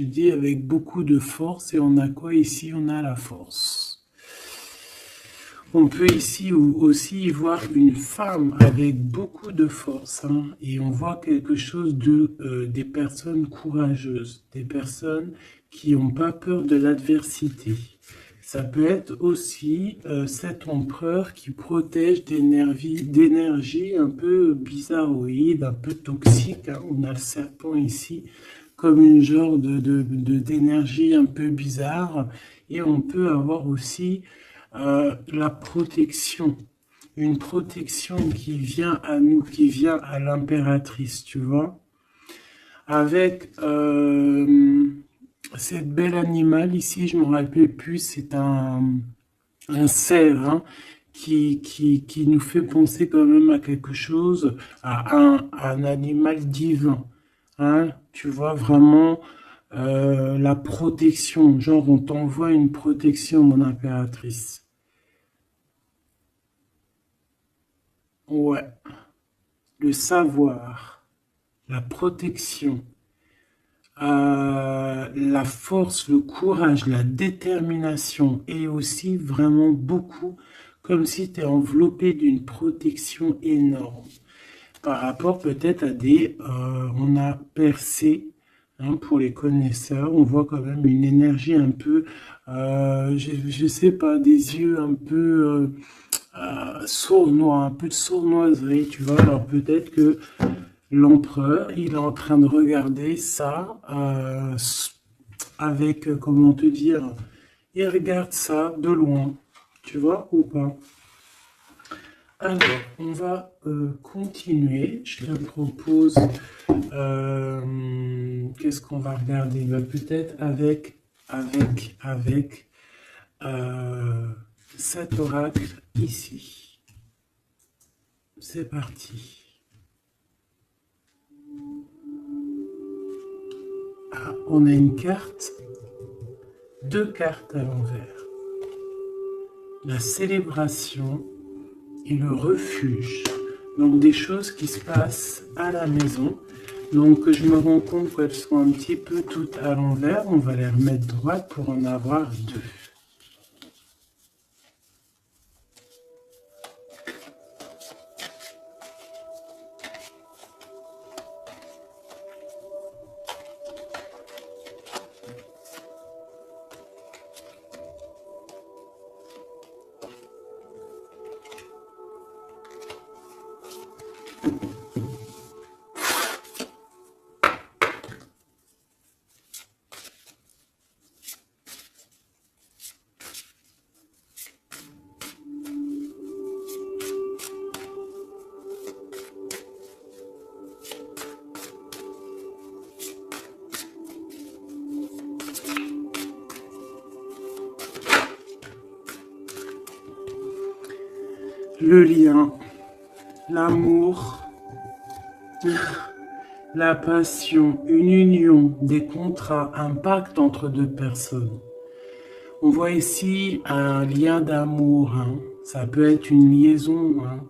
te dis, avec beaucoup de force. Et on a quoi ici? On a la force. On peut ici aussi voir une femme avec beaucoup de force, hein, et on voit quelque chose des personnes courageuses, des personnes qui n'ont pas peur de l'adversité. Ça peut être aussi cet empereur qui protège d'énergie un peu bizarroïde, un peu toxique, hein. On a le serpent ici comme une genre d'énergie un peu bizarre. Et on peut avoir aussi la protection. Une protection qui vient à nous, qui vient à l'impératrice, tu vois. Avec cette belle animal ici, je ne me rappelle plus, c'est un cerf, hein, qui nous fait penser quand même à quelque chose, à un animal divin. Hein, tu vois vraiment la protection, genre on t'envoie une protection, mon impératrice. Ouais, le savoir, la protection, la force, le courage, la détermination et aussi vraiment beaucoup comme si tu es enveloppé d'une protection énorme par rapport peut-être à on a percé, hein, pour les connaisseurs, on voit quand même une énergie un peu, je sais pas, des yeux un peu sournois, un peu de sournoiserie, tu vois. Alors peut-être que l'empereur, il est en train de regarder ça avec, comment te dire, il regarde ça de loin, tu vois, ou pas. Alors, on va continuer. Je te propose, qu'est-ce qu'on va regarder? Ben, peut-être avec cet oracle ici. C'est parti. Ah, on a une carte, deux cartes à l'envers. La célébration et le refuge. Donc des choses qui se passent à la maison. Donc je me rends compte qu'elles sont un petit peu toutes à l'envers. On va les remettre droites pour en avoir deux. Le lien, l'amour, la passion, une union, des contrats, un pacte entre deux personnes. On voit ici un lien d'amour, hein. Ça peut être une liaison, hein.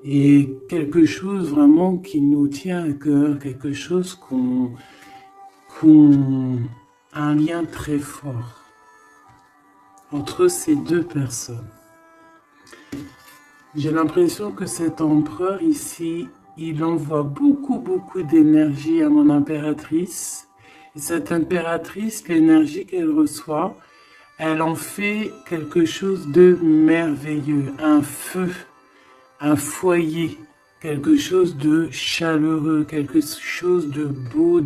Et quelque chose vraiment qui nous tient à cœur, quelque chose un lien très fort entre ces deux personnes. J'ai l'impression que cet empereur ici, il envoie beaucoup d'énergie à mon impératrice. Et cette impératrice, l'énergie qu'elle reçoit, elle en fait quelque chose de merveilleux, un feu, un foyer, quelque chose de chaleureux, quelque chose de beau,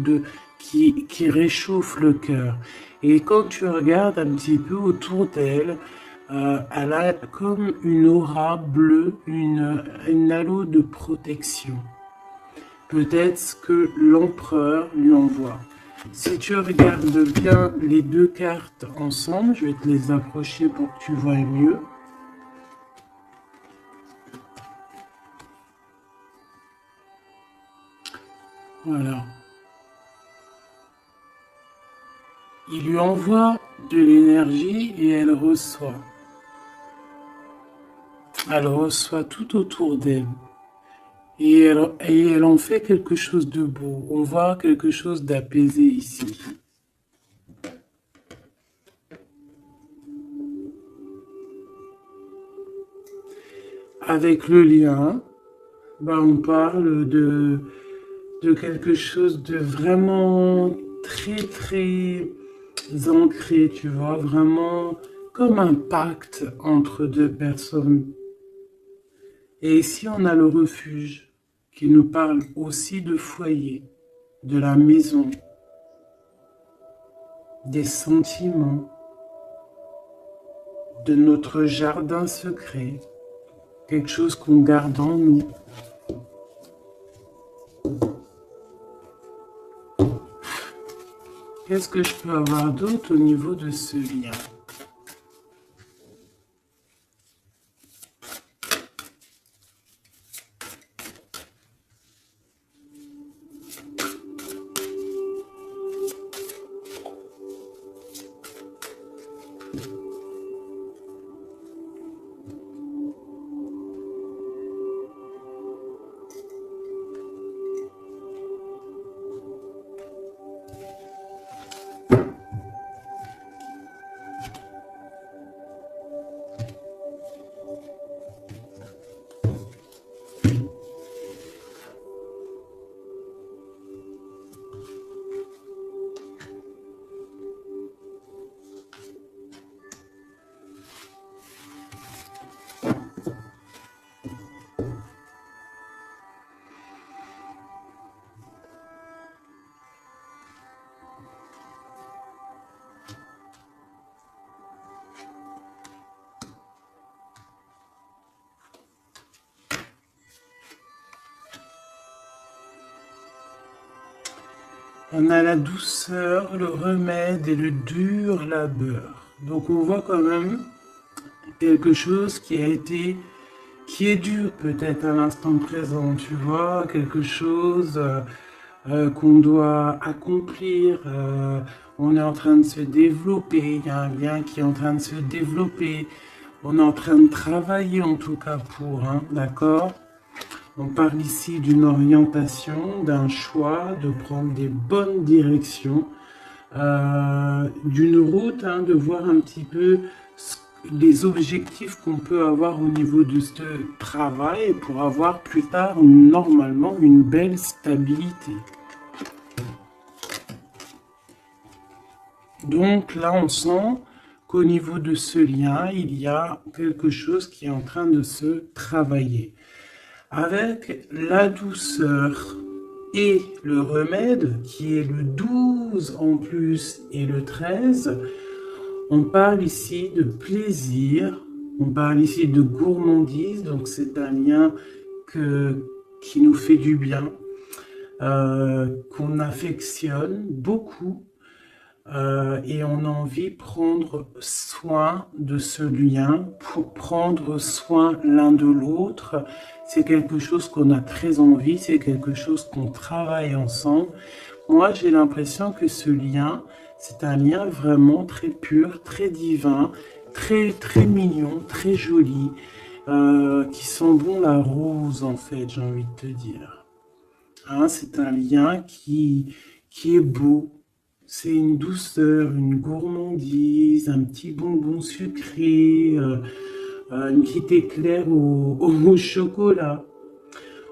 qui réchauffe le cœur. Et quand tu regardes un petit peu autour d'elle, elle a comme une aura bleue, une halo de protection. Peut-être ce que l'empereur lui envoie. Si tu regardes bien les deux cartes ensemble, je vais te les approcher pour que tu vois mieux. Voilà. Il lui envoie de l'énergie et elle reçoit. Elle reçoit tout autour d'elle. Et elle en fait quelque chose de beau. On voit quelque chose d'apaisé ici. Avec le lien, bah, on parle de quelque chose de vraiment très très ancré, tu vois, vraiment comme un pacte entre deux personnes. Et ici, on a le refuge qui nous parle aussi de foyer, de la maison, des sentiments, de notre jardin secret, quelque chose qu'on garde en nous. Qu'est-ce que je peux avoir d'autre au niveau de ce lien? On a la douceur, le remède et le dur labeur. Donc on voit quand même quelque chose qui est dur peut-être à l'instant présent, tu vois, quelque chose qu'on doit accomplir. On est en train de se développer, il y a un lien qui est en train de se développer. On est en train de travailler en tout cas pour, hein, d'accord? On parle ici d'une orientation, d'un choix, de prendre des bonnes directions, d'une route, hein, de voir un petit peu les objectifs qu'on peut avoir au niveau de ce travail pour avoir plus tard normalement une belle stabilité. Donc là, on sent qu'au niveau de ce lien, il y a quelque chose qui est en train de se travailler. Avec la douceur et le remède, qui est le 12 en plus et le 13, on parle ici de plaisir, on parle ici de gourmandise, donc c'est un lien qui nous fait du bien, qu'on affectionne beaucoup. Et on a envie de prendre soin de ce lien, pour prendre soin l'un de l'autre. C'est quelque chose qu'on a très envie, c'est quelque chose qu'on travaille ensemble. Moi, j'ai l'impression que ce lien, c'est un lien vraiment très pur, très divin, très très mignon, très joli, qui sent bon la rose en fait, j'ai envie de te dire. Hein, c'est un lien qui est beau. C'est une douceur, une gourmandise, un petit bonbon sucré, une petite éclair au chocolat.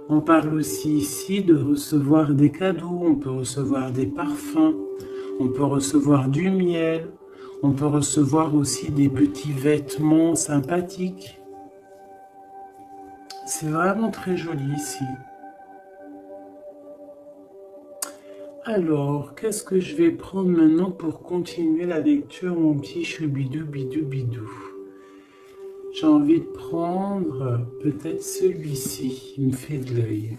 On parle aussi ici de recevoir des cadeaux, on peut recevoir des parfums, on peut recevoir du miel, on peut recevoir aussi des petits vêtements sympathiques. C'est vraiment très joli ici. Alors, qu'est-ce que je vais prendre maintenant pour continuer la lecture, mon petit choubidou bidou bidou? J'ai envie de prendre peut-être celui-ci, il me fait de l'œil.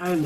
Allez.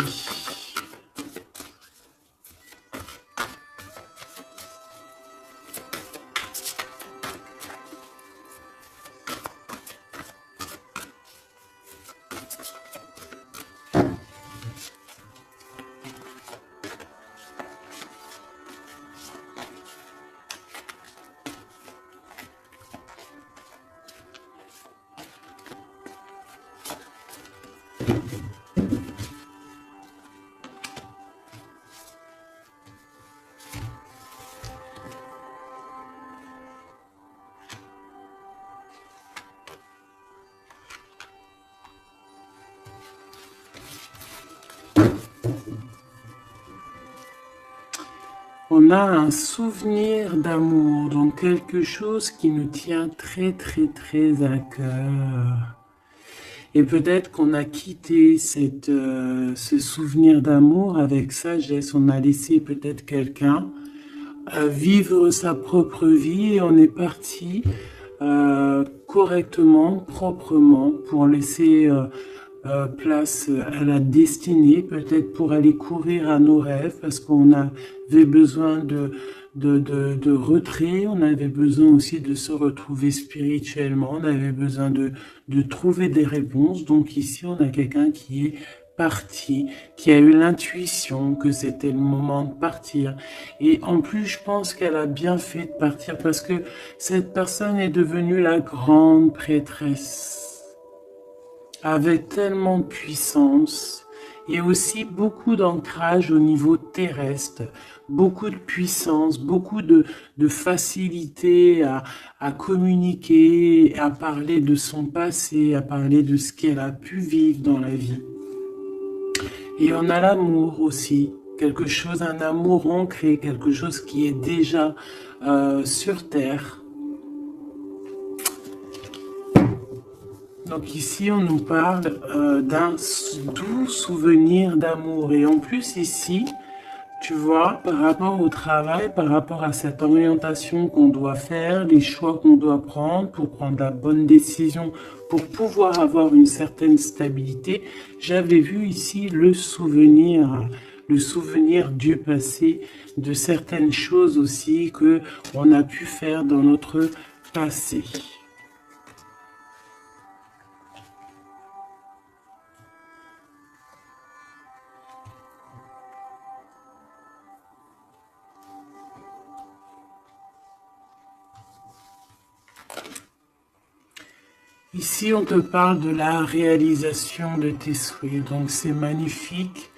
On a un souvenir d'amour, donc quelque chose qui nous tient très très très à cœur. Et peut-être qu'on a quitté ce souvenir d'amour avec sagesse. On a laissé peut-être quelqu'un vivre sa propre vie et on est parti correctement, proprement, pour laisser place à la destinée, peut-être pour aller courir à nos rêves, parce qu'on avait besoin de retrait, on avait besoin aussi de se retrouver spirituellement, on avait besoin de trouver des réponses. Donc ici, on a quelqu'un qui est parti, qui a eu l'intuition que c'était le moment de partir. Et en plus, je pense qu'elle a bien fait de partir parce que cette personne est devenue la grande prêtresse avec tellement de puissance et aussi beaucoup d'ancrage au niveau terrestre, beaucoup de puissance, beaucoup de facilité à communiquer, à parler de son passé, à parler de ce qu'elle a pu vivre dans la vie. Et on a l'amour aussi, quelque chose, un amour ancré, quelque chose qui est déjà sur terre. Donc ici, on nous parle d'un doux souvenir d'amour. Et en plus ici, tu vois, par rapport au travail, par rapport à cette orientation qu'on doit faire, les choix qu'on doit prendre pour prendre la bonne décision, pour pouvoir avoir une certaine stabilité, j'avais vu ici le souvenir du passé, de certaines choses aussi que on a pu faire dans notre passé. Ici, on te parle de la réalisation de tes souhaits. Donc, c'est magnifique.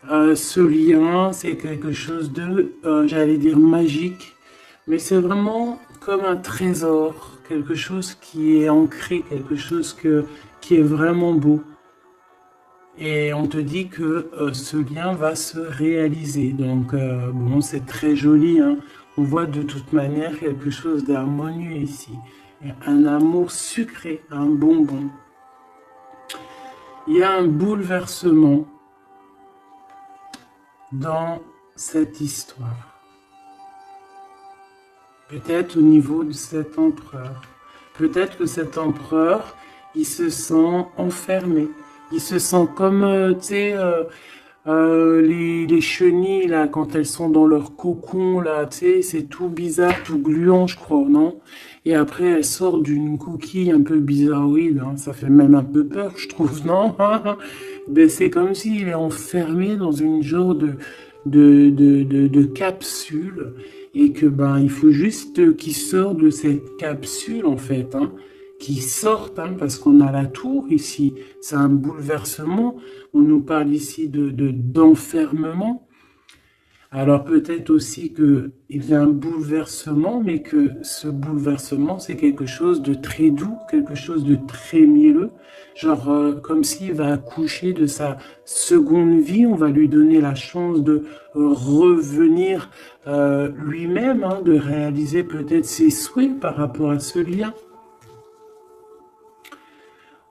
Ce lien, c'est quelque chose de, j'allais dire, magique. Mais c'est vraiment comme un trésor. Quelque chose qui est ancré, quelque chose qui est vraiment beau. Et on te dit que ce lien va se réaliser. Donc, bon, c'est très joli, hein. On voit de toute manière quelque chose d'harmonieux ici. Un amour sucré, un bonbon. Il y a un bouleversement dans cette histoire. Peut-être au niveau de cet empereur. Peut-être que cet empereur, il se sent enfermé. Il se sent comme, tu sais, les chenilles, là, quand elles sont dans leur cocon, là, tu sais, c'est tout bizarre, tout gluant, je crois, non? Et après, elles sortent d'une coquille un peu bizarroïde, hein. Ça fait même un peu peur, je trouve, non? Ben, c'est comme s'il est enfermé dans une genre de capsule, et que, ben, il faut juste qu'il sorte de cette capsule, en fait, hein. Qui sortent, hein, parce qu'on a la tour ici, c'est un bouleversement, on nous parle ici d'enfermement. Alors peut-être aussi qu'il y a un bouleversement, mais que ce bouleversement, c'est quelque chose de très doux, quelque chose de très mielleux, genre comme s'il va accoucher de sa seconde vie, on va lui donner la chance de revenir lui-même, hein, de réaliser peut-être ses souhaits par rapport à ce lien.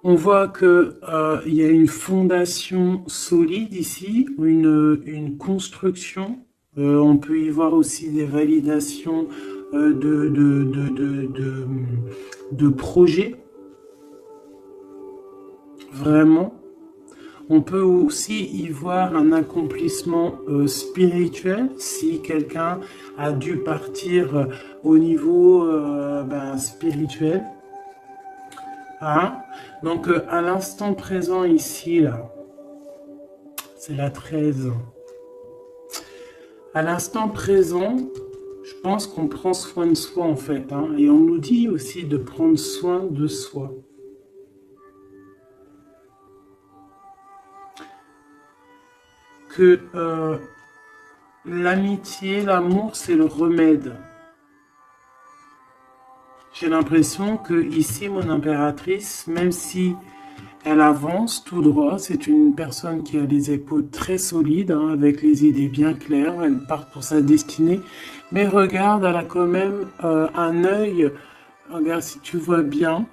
On voit que il y a une fondation solide ici, une construction. On peut y voir aussi des validations de projets. Vraiment. On peut aussi y voir un accomplissement spirituel si quelqu'un a dû partir au niveau spirituel. Hein? Donc, à l'instant présent ici, là, c'est la 13. À l'instant présent, je pense qu'on prend soin de soi, en fait. Hein, et on nous dit aussi de prendre soin de soi. que l'amitié, l'amour, c'est le remède. J'ai l'impression que ici, mon impératrice, même si elle avance tout droit, c'est une personne qui a les épaules très solides, hein, avec les idées bien claires, elle part pour sa destinée, mais regarde, elle a quand même un œil, regarde si tu vois bien,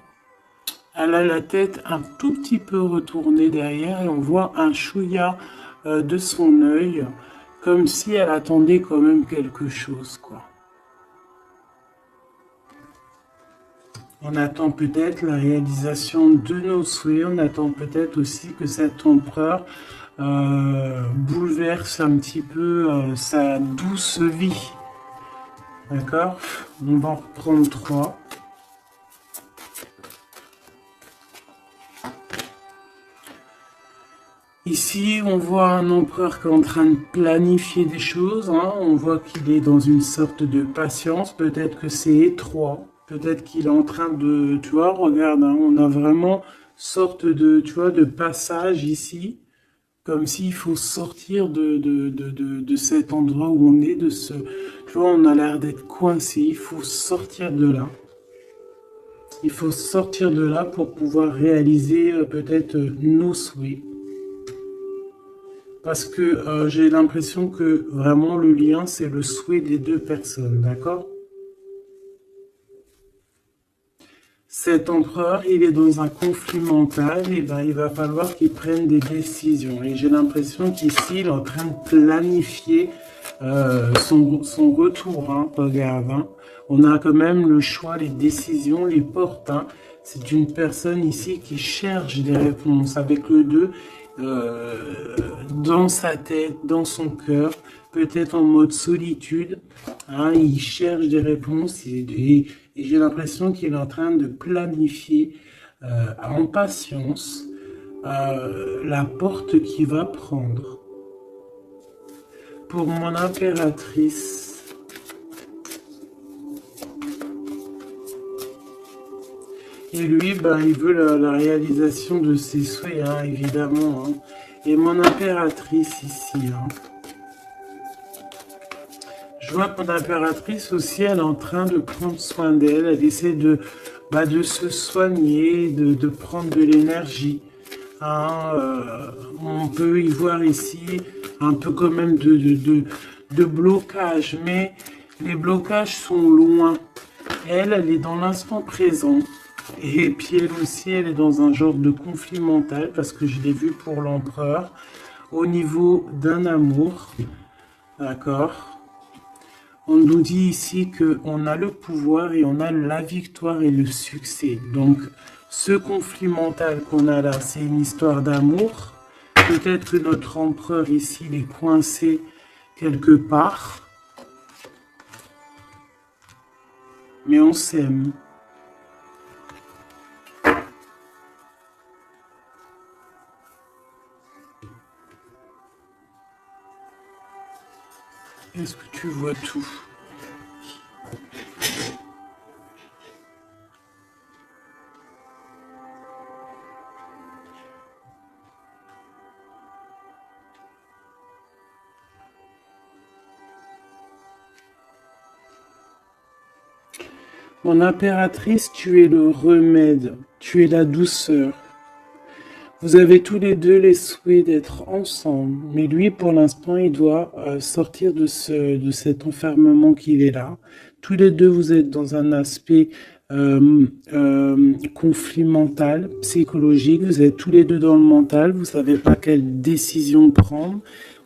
elle a la tête un tout petit peu retournée derrière et on voit un chouïa de son œil, comme si elle attendait quand même quelque chose, quoi. On attend peut-être la réalisation de nos souhaits, on attend peut-être aussi que cet empereur bouleverse un petit peu sa douce vie. D'accord? On va en reprendre 3. Ici, on voit un empereur qui est en train de planifier des choses, hein. On voit qu'il est dans une sorte de patience, peut-être que c'est étroit. Peut-être qu'il est en train de, tu vois, regarde, hein, on a vraiment sorte de, tu vois, de passage ici, comme s'il faut sortir de cet endroit où on est, de ce, tu vois, on a l'air d'être coincé, il faut sortir de là. Il faut sortir de là pour pouvoir réaliser peut-être nos souhaits. Parce que j'ai l'impression que vraiment le lien, c'est le souhait des deux personnes, d'accord? Cet empereur, il est dans un conflit mental, et ben il va falloir qu'il prenne des décisions. Et j'ai l'impression qu'ici, il est en train de planifier son retour. Hein, regarde, hein. On a quand même le choix, les décisions, les portes. Hein. C'est une personne ici qui cherche des réponses avec le 2 dans sa tête, dans son cœur, peut-être en mode solitude. Hein, il cherche des réponses et j'ai l'impression qu'il est en train de planifier en patience la porte qu'il va prendre. Pour mon impératrice, et lui, ben, il veut la réalisation de ses souhaits, hein, évidemment. Hein. Et mon impératrice ici, hein. Je vois que mon impératrice aussi, elle est en train de prendre soin d'elle. Elle essaie de se soigner, de prendre de l'énergie. Hein, on peut y voir ici un peu quand même de blocage. Mais les blocages sont loin. Elle est dans l'instant présent. Et puis elle aussi, elle est dans un genre de conflit mental. Parce que je l'ai vu pour l'empereur. Au niveau d'un amour. D'accord ? On nous dit ici qu'on a le pouvoir et on a la victoire et le succès. Donc, ce conflit mental qu'on a là, c'est une histoire d'amour. Peut-être que notre empereur ici, il est coincé quelque part. Mais on s'aime. Est-ce que tu vois tout? Mon impératrice, tu es le remède, tu es la douceur. Vous avez tous les deux les souhaits d'être ensemble, mais lui, pour l'instant, il doit sortir de cet enfermement qu'il est là. Tous les deux, vous êtes dans un aspect conflit mental, psychologique. Vous êtes tous les deux dans le mental. Vous savez pas quelle décision prendre.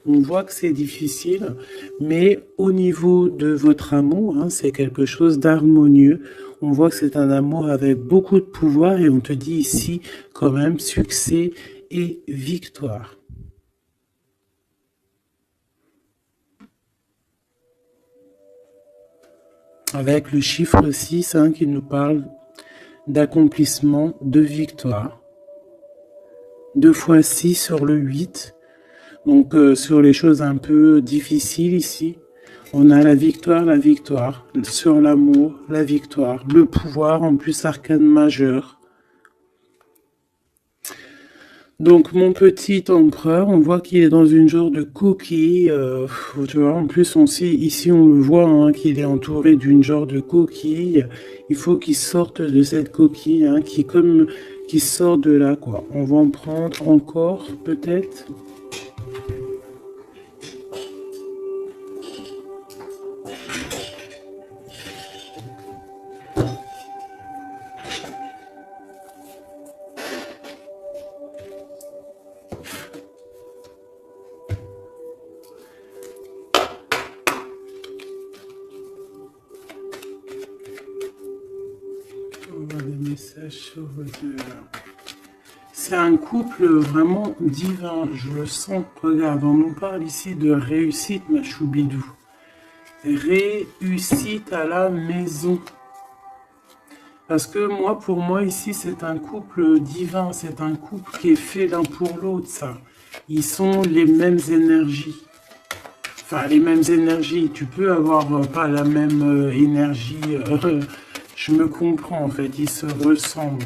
On voit que c'est difficile, mais au niveau de votre amour, hein, c'est quelque chose d'harmonieux. On voit que c'est un amour avec beaucoup de pouvoir et on te dit ici quand même succès et victoire. Avec le chiffre 6 hein, qui nous parle d'accomplissement, de victoire. 2 fois 6 sur le 8. Donc sur les choses un peu difficiles ici, on a la victoire, sur l'amour, la victoire, le pouvoir, en plus arcane majeur. Donc mon petit empereur, on voit qu'il est dans une genre de coquille. Tu vois, en plus ici on le voit hein, qu'il est entouré d'une genre de coquille. Il faut qu'il sorte de cette coquille, hein, qui sort de là quoi. On va en prendre encore peut-être. On va des messages sur votre... C'est un couple vraiment divin, je le sens. Regarde, on nous parle ici de réussite, ma choubidou. Réussite à la maison. Parce que pour moi, ici, c'est un couple divin. C'est un couple qui est fait l'un pour l'autre, ça. Ils sont les mêmes énergies. Enfin, les mêmes énergies. Tu peux avoir pas la même énergie. Je me comprends, en fait. Ils se ressemblent.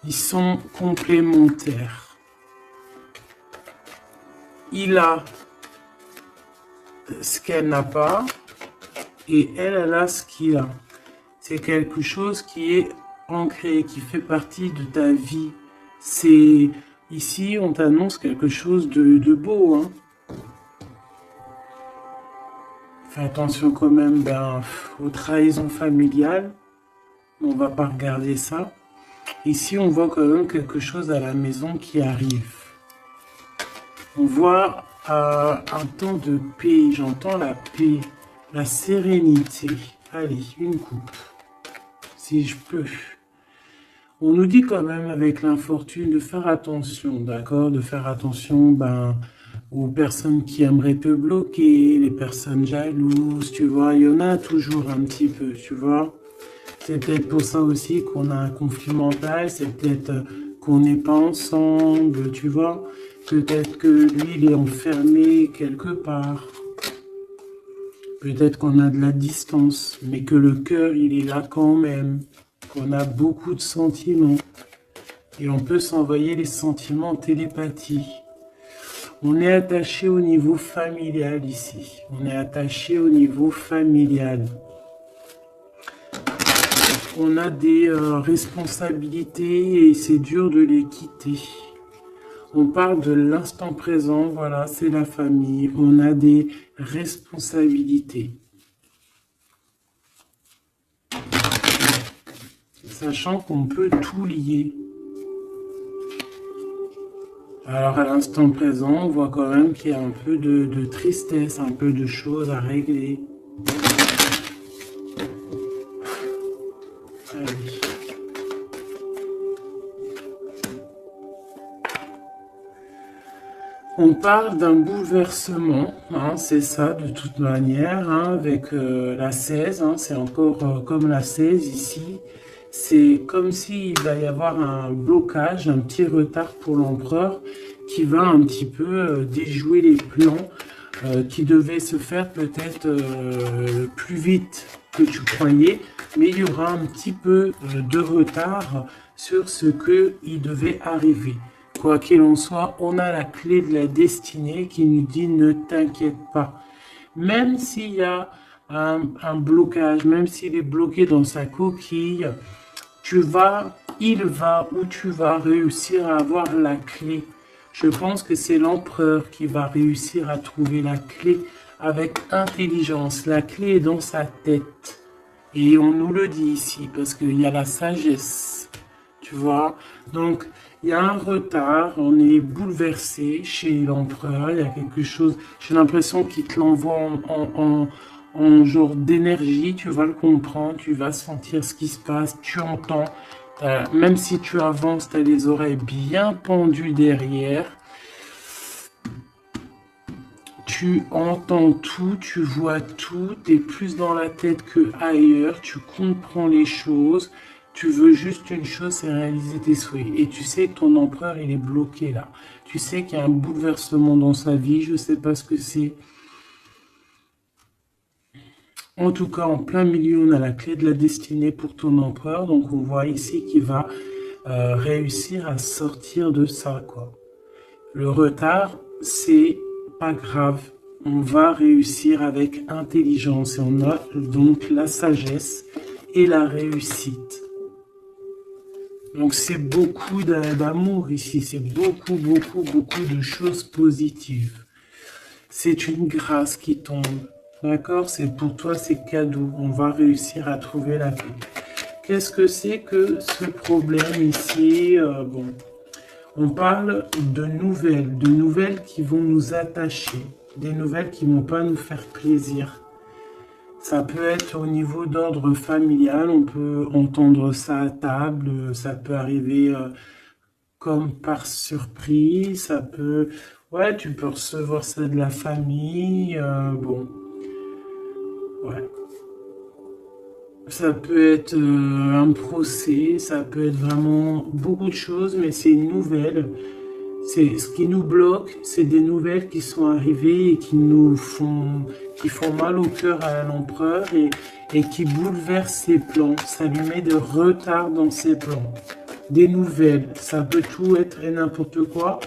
Ils sont complémentaires. Il a ce qu'elle n'a pas et elle a ce qu'il a. C'est quelque chose qui est ancré, qui fait partie de ta vie. C'est ici, on t'annonce quelque chose de beau. Hein. Fais attention quand même aux trahisons familiales. On va pas regarder ça. Ici, on voit quand même quelque chose à la maison qui arrive. On voit un temps de paix. J'entends la paix, la sérénité. Allez, une coupe, si je peux. On nous dit quand même avec l'infortune de faire attention, d'accord? De faire attention aux personnes qui aimeraient te bloquer, les personnes jalouses, tu vois. Il y en a toujours un petit peu, tu vois. C'est peut-être pour ça aussi qu'on a un conflit mental, c'est peut-être qu'on n'est pas ensemble, tu vois. Peut-être que lui, il est enfermé quelque part. Peut-être qu'on a de la distance, mais que le cœur, il est là quand même. Qu'on a beaucoup de sentiments. Et on peut s'envoyer les sentiments en télépathie. On est attaché au niveau familial ici. On est attaché au niveau familial. On a des responsabilités et c'est dur de les quitter. On parle de l'instant présent, voilà, c'est la famille. On a des responsabilités. Sachant qu'on peut tout lier. Alors à l'instant présent, on voit quand même qu'il y a un peu de tristesse, un peu de choses à régler. Allez. On parle d'un bouleversement, hein, c'est ça de toute manière, hein, avec la 16, hein, c'est encore comme la 16 ici. C'est comme s'il va y avoir un blocage, un petit retard pour l'empereur qui va un petit peu déjouer les plans qui devaient se faire peut-être plus vite que tu croyais, mais il y aura un petit peu de retard sur ce qu'il devait arriver. Quoi qu'il en soit, on a la clé de la destinée qui nous dit ne t'inquiète pas. Même s'il y a un blocage, même s'il est bloqué dans sa coquille, il va ou tu vas réussir à avoir la clé. Je pense que c'est l'empereur qui va réussir à trouver la clé avec intelligence. La clé est dans sa tête. Et on nous le dit ici parce qu'il y a la sagesse. Tu vois? Donc, il y a un retard, on est bouleversé chez l'empereur, il y a quelque chose, j'ai l'impression qu'il te l'envoie en genre d'énergie, tu vas le comprendre, tu vas sentir ce qui se passe, tu entends, même si tu avances, tu as les oreilles bien pendues derrière, tu entends tout, tu vois tout, tu es plus dans la tête que ailleurs, tu comprends les choses, tu veux juste une chose, c'est réaliser tes souhaits. Et tu sais que ton empereur, il est bloqué là. Tu sais qu'il y a un bouleversement dans sa vie, je ne sais pas ce que c'est. En tout cas, en plein milieu, on a la clé de la destinée pour ton empereur. Donc, on voit ici qu'il va réussir à sortir de ça, quoi. Le retard, c'est pas grave. On va réussir avec intelligence et on a donc la sagesse et la réussite. Donc c'est beaucoup d'amour ici, c'est beaucoup de choses positives. C'est une grâce qui tombe, d'accord? C'est pour toi, c'est cadeau. On va réussir à trouver la paix. Qu'est-ce que c'est que ce problème ici? Bon, on parle de nouvelles qui vont nous attacher, des nouvelles qui ne vont pas nous faire plaisir. Ça peut être au niveau d'ordre familial, on peut entendre ça à table, ça peut arriver comme par surprise, ça peut... Ouais, tu peux recevoir ça de la famille, bon... Ouais. Ça peut être un procès, ça peut être vraiment beaucoup de choses, mais c'est une nouvelle. C'est ce qui nous bloque, c'est des nouvelles qui sont arrivées et qui font mal au cœur à l'empereur et qui bouleversent ses plans. Ça lui met de retard dans ses plans. Des nouvelles, ça peut tout être et n'importe quoi,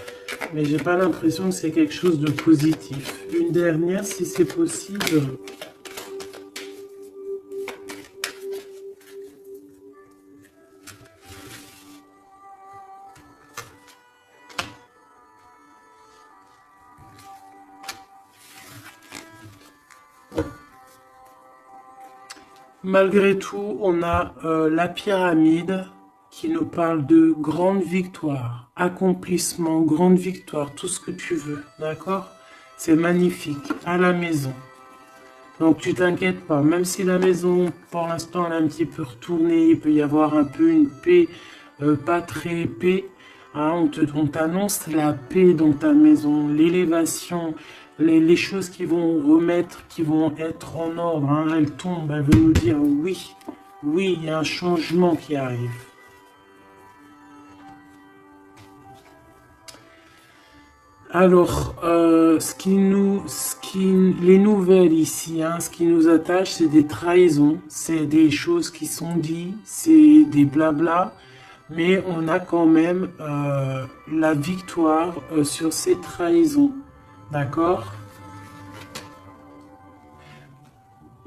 mais j'ai pas l'impression que c'est quelque chose de positif. Une dernière, si c'est possible. Malgré tout, on a la pyramide qui nous parle de grande victoire, accomplissement, grande victoire, tout ce que tu veux, d'accord? C'est magnifique, à la maison. Donc tu t'inquiètes pas, même si la maison, pour l'instant, elle est un petit peu retournée, il peut y avoir un peu une paix, pas très paix, hein, on t'annonce la paix dans ta maison, l'élévation, les choses qui vont remettre, qui vont être en ordre, hein, elles tombent, elles vont nous dire oui, oui, il y a un changement qui arrive. Alors, les nouvelles ici, hein, ce qui nous attache, c'est des trahisons, c'est des choses qui sont dites, c'est des blabla, mais on a quand même la victoire sur ces trahisons, d'accord?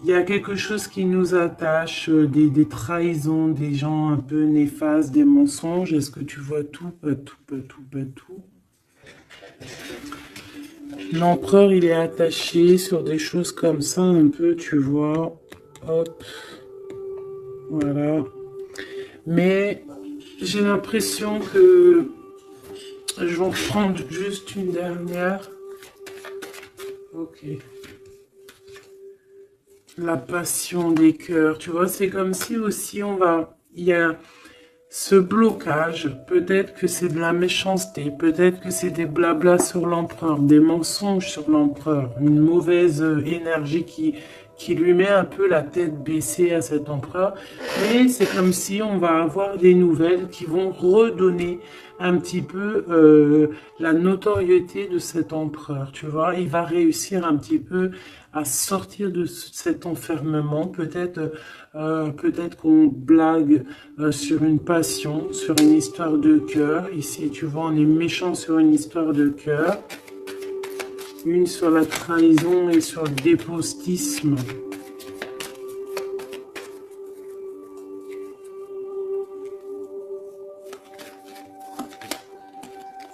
Il y a quelque chose qui nous attache, des trahisons, des gens un peu néfastes, des mensonges. Est-ce que tu vois tout? Pas tout, pas tout, pas tout. L'empereur, il est attaché sur des choses comme ça, un peu, tu vois. Hop. Voilà. Mais j'ai l'impression que je vais en prendre juste une dernière. Ok. La passion des cœurs, tu vois, c'est comme si aussi il y a ce blocage, peut-être que c'est de la méchanceté, peut-être que c'est des blablas sur l'empereur, des mensonges sur l'empereur, une mauvaise énergie qui lui met un peu la tête baissée à cet empereur. Mais c'est comme si on va avoir des nouvelles qui vont redonner un petit peu la notoriété de cet empereur, tu vois. Il va réussir un petit peu à sortir de cet enfermement. Peut-être qu'on blague sur une passion, sur une histoire de cœur. Ici, tu vois, on est méchant sur une histoire de cœur. Une sur la trahison et sur le dépostisme.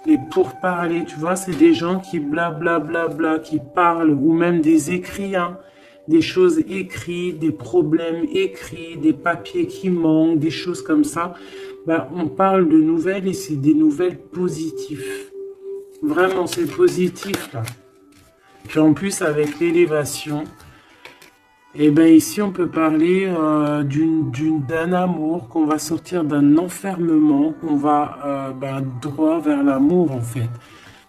Et pour parler, tu vois, c'est des gens qui blablabla, qui parlent, ou même des écrits, hein, des choses écrites, des problèmes écrits, des papiers qui manquent, des choses comme ça. Ben, on parle de nouvelles et c'est des nouvelles positives. Vraiment, c'est positif, là. Puis en plus, avec l'élévation, et bien ici, on peut parler d'un amour, qu'on va sortir d'un enfermement, qu'on va droit vers l'amour, en fait.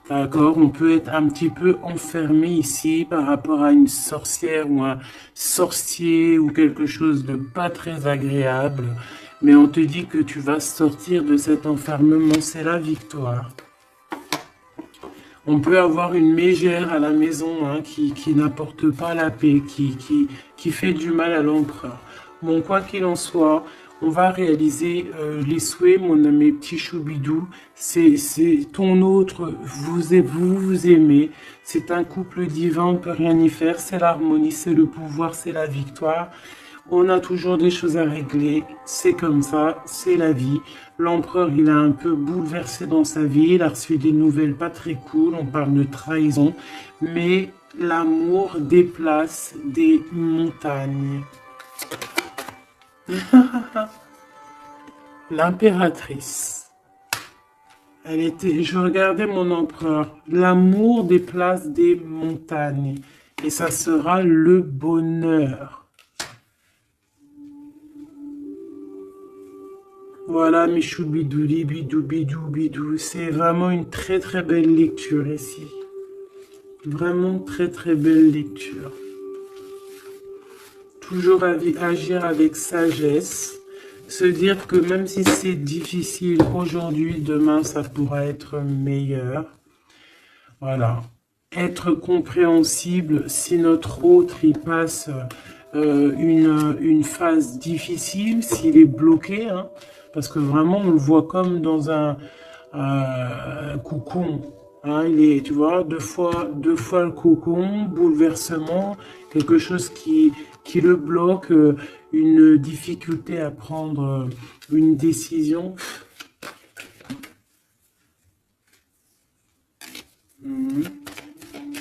D'accord? On peut être un petit peu enfermé ici par rapport à une sorcière ou un sorcier ou quelque chose de pas très agréable. Mais on te dit que tu vas sortir de cet enfermement, c'est la victoire. On peut avoir une mégère à la maison hein, qui n'apporte pas la paix, qui fait du mal à l'empereur. Bon, quoi qu'il en soit, On va réaliser les souhaits, mes petits choubidous. C'est ton autre, vous aimez. C'est un couple divin, on ne peut rien y faire. C'est l'harmonie, c'est le pouvoir, c'est la victoire. On a toujours des choses à régler. C'est comme ça, c'est la vie. L'empereur, il a un peu bouleversé dans sa vie. Il a reçu des nouvelles pas très cool. On parle de trahison. Mais l'amour déplace des montagnes. L'impératrice. Elle était, je regardais mon empereur. L'amour déplace des montagnes. Et ça sera le bonheur. Voilà mes choubidouli, bidou, bidou, bidou. C'est vraiment une très très belle lecture ici. Vraiment très très belle lecture. Toujours agir avec sagesse. Se dire que même si c'est difficile aujourd'hui, demain ça pourra être meilleur. Voilà. Être compréhensible si notre autre il passe une phase difficile, s'il est bloqué, hein, parce que vraiment on le voit comme dans un cocon. Hein, il est, tu vois, deux fois le cocon, bouleversement, quelque chose qui le bloque, une difficulté à prendre une décision.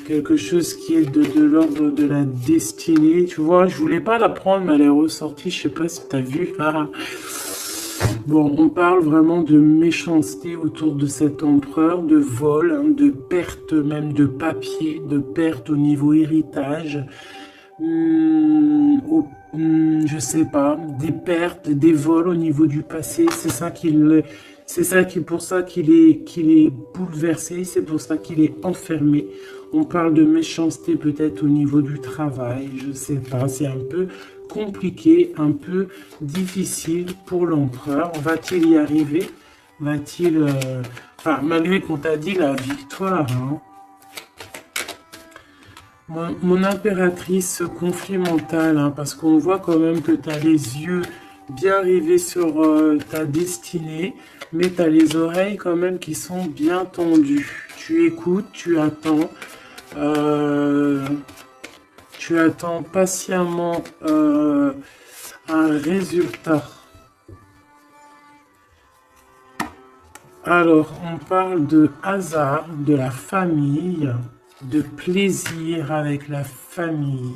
Quelque chose qui est de l'ordre de la destinée. Tu vois, je voulais pas la prendre, mais elle est ressortie. Je sais pas si tu as vu. Ah. Bon, on parle vraiment de méchanceté autour de cet empereur, de vol, hein, de perte même de papier, de perte au niveau héritage. Je sais pas, des pertes, des vols au niveau du passé. C'est pour ça qu'il est bouleversé. C'est pour ça qu'il est enfermé. On parle de méchanceté peut-être au niveau du travail. Je sais pas. C'est un peu compliqué, un peu difficile pour l'empereur. Va-t-il y arriver? Va-t-il... Enfin, malgré qu'on t'a dit la victoire, hein. Mon impératrice, ce conflit mental, hein, parce qu'on voit quand même que tu as les yeux bien rivés sur ta destinée, mais tu as les oreilles quand même qui sont bien tendues. Tu écoutes, tu attends patiemment un résultat. Alors, on parle de hasard, de la famille, de plaisir avec la famille.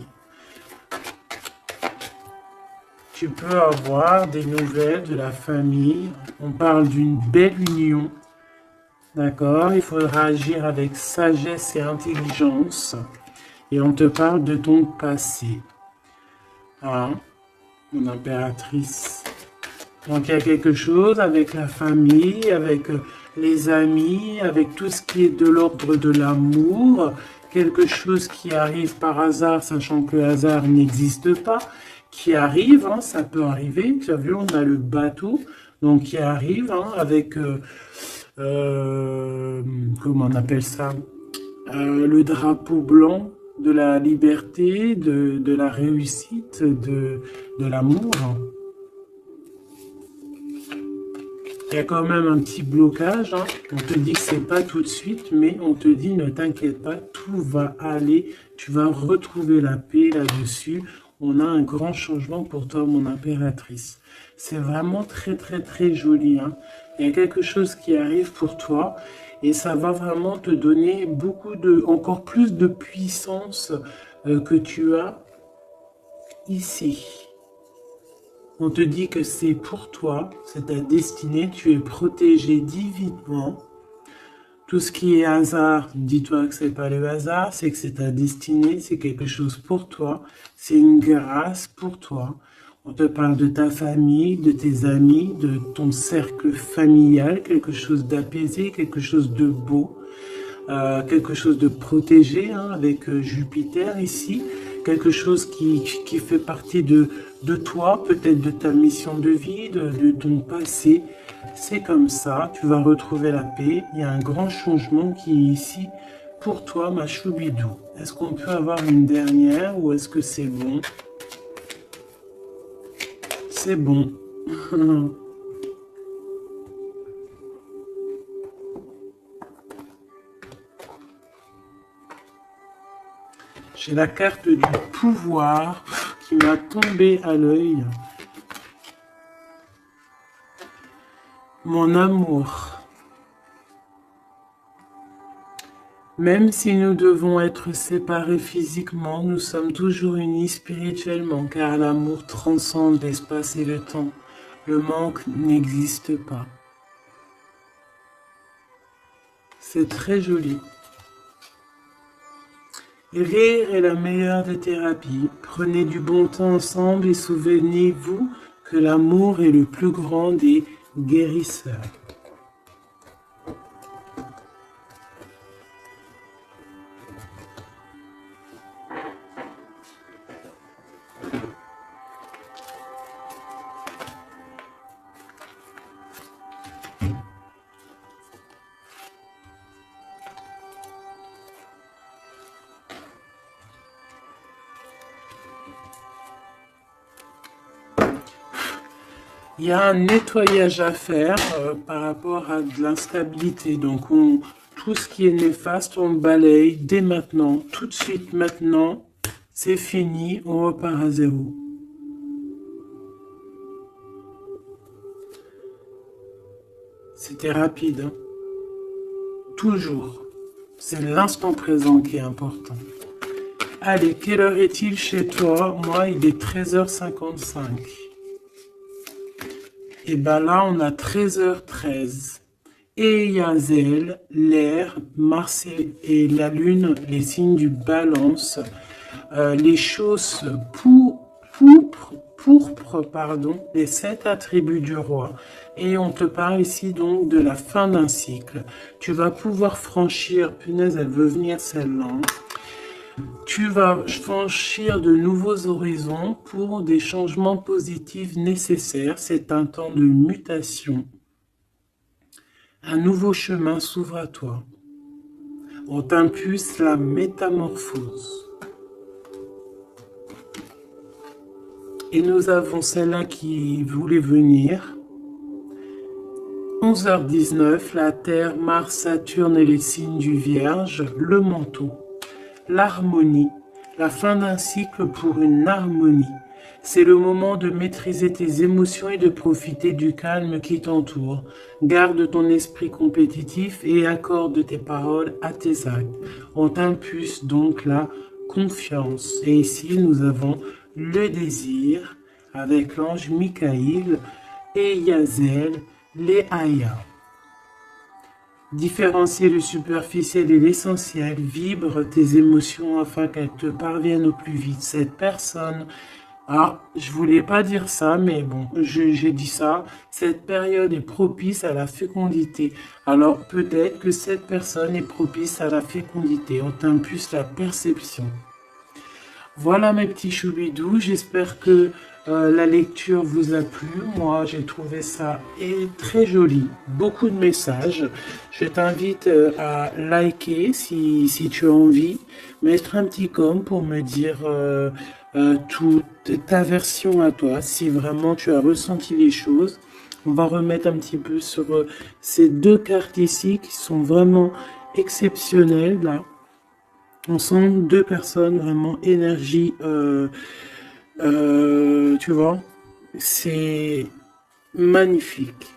Tu peux avoir des nouvelles de la famille. On parle d'une belle union. D'accord? Il faudra agir avec sagesse et intelligence. Et on te parle de ton passé. Hein? Mon impératrice. Donc il y a quelque chose avec la famille, avec les amis, avec tout ce qui est de l'ordre de l'amour, quelque chose qui arrive par hasard, sachant que le hasard n'existe pas, qui arrive, hein, ça peut arriver. Tu as vu, on a le bateau, donc qui arrive, hein, avec, comment on appelle ça, le drapeau blanc de la liberté, de la réussite, de l'amour. Il y a quand même un petit blocage, hein. On te dit que c'est pas tout de suite, mais on te dit ne t'inquiète pas, tout va aller, tu vas retrouver la paix là-dessus. On a un grand changement pour toi, mon impératrice. C'est vraiment très très très joli, hein. Il y a quelque chose qui arrive pour toi et ça va vraiment te donner encore plus de puissance que tu as ici. On te dit que c'est pour toi, c'est ta destinée, tu es protégé divinement. Tout ce qui est hasard, dis-toi que c'est pas le hasard, c'est que c'est ta destinée, c'est quelque chose pour toi, c'est une grâce pour toi. On te parle de ta famille, de tes amis, de ton cercle familial, quelque chose d'apaisé, quelque chose de beau, quelque chose de protégé, hein, avec Jupiter ici. Quelque chose qui fait partie de toi, peut-être de ta mission de vie, de ton passé. C'est comme ça, tu vas retrouver la paix. Il y a un grand changement qui est ici pour toi, ma choubidou. Est-ce qu'on peut avoir une dernière ou est-ce que c'est bon? C'est bon. J'ai la carte du pouvoir qui m'a tombé à l'œil. Mon amour. Même si nous devons être séparés physiquement, nous sommes toujours unis spirituellement, car l'amour transcende l'espace et le temps. Le manque n'existe pas. C'est très joli. Rire est la meilleure des thérapies. Prenez du bon temps ensemble et souvenez-vous que l'amour est le plus grand des guérisseurs. Il y a un nettoyage à faire par rapport à de l'instabilité. Donc, tout ce qui est néfaste, on balaye dès maintenant, tout de suite maintenant. C'est fini, on repart à zéro. C'était rapide, hein. Toujours. C'est l'instant présent qui est important. Allez, quelle heure est-il chez toi? Moi, il est 13h55. Et ben là, on a 13h13. Et Yazel, l'air, Mars et la Lune, les signes du balance, les choses pourpres, pardon, les 7 attributs du roi. Et on te parle ici donc de la fin d'un cycle. Tu vas pouvoir franchir, punaise, elle veut venir celle-là. Tu vas franchir de nouveaux horizons pour des changements positifs nécessaires. C'est un temps de mutation. Un nouveau chemin s'ouvre à toi. On t'impulse la métamorphose. Et nous avons celle-là qui voulait venir. 11h19, la Terre, Mars, Saturne et les signes du Vierge, le manteau. L'harmonie, la fin d'un cycle pour une harmonie. C'est le moment de maîtriser tes émotions et de profiter du calme qui t'entoure. Garde ton esprit compétitif et accorde tes paroles à tes actes. On t'impulse donc la confiance. Et ici, nous avons le désir avec l'ange Michael et Yazel, les Aya. Différencier le superficiel et l'essentiel, vibre tes émotions afin qu'elles te parviennent au plus vite. Cette personne, je voulais pas dire ça, mais bon, j'ai dit ça. Cette période est propice à la fécondité. Alors peut-être que cette personne est propice à la fécondité. On t'impulse la perception. Voilà mes petits choubidous, j'espère que la lecture vous a plu. Moi, j'ai trouvé ça très joli, beaucoup de messages. Je t'invite à liker si tu as envie, mettre un petit com pour me dire toute ta version à toi, si vraiment tu as ressenti les choses. On va remettre un petit peu sur ces deux cartes ici qui sont vraiment exceptionnelles là. On sent deux personnes vraiment énergie, tu vois, c'est magnifique.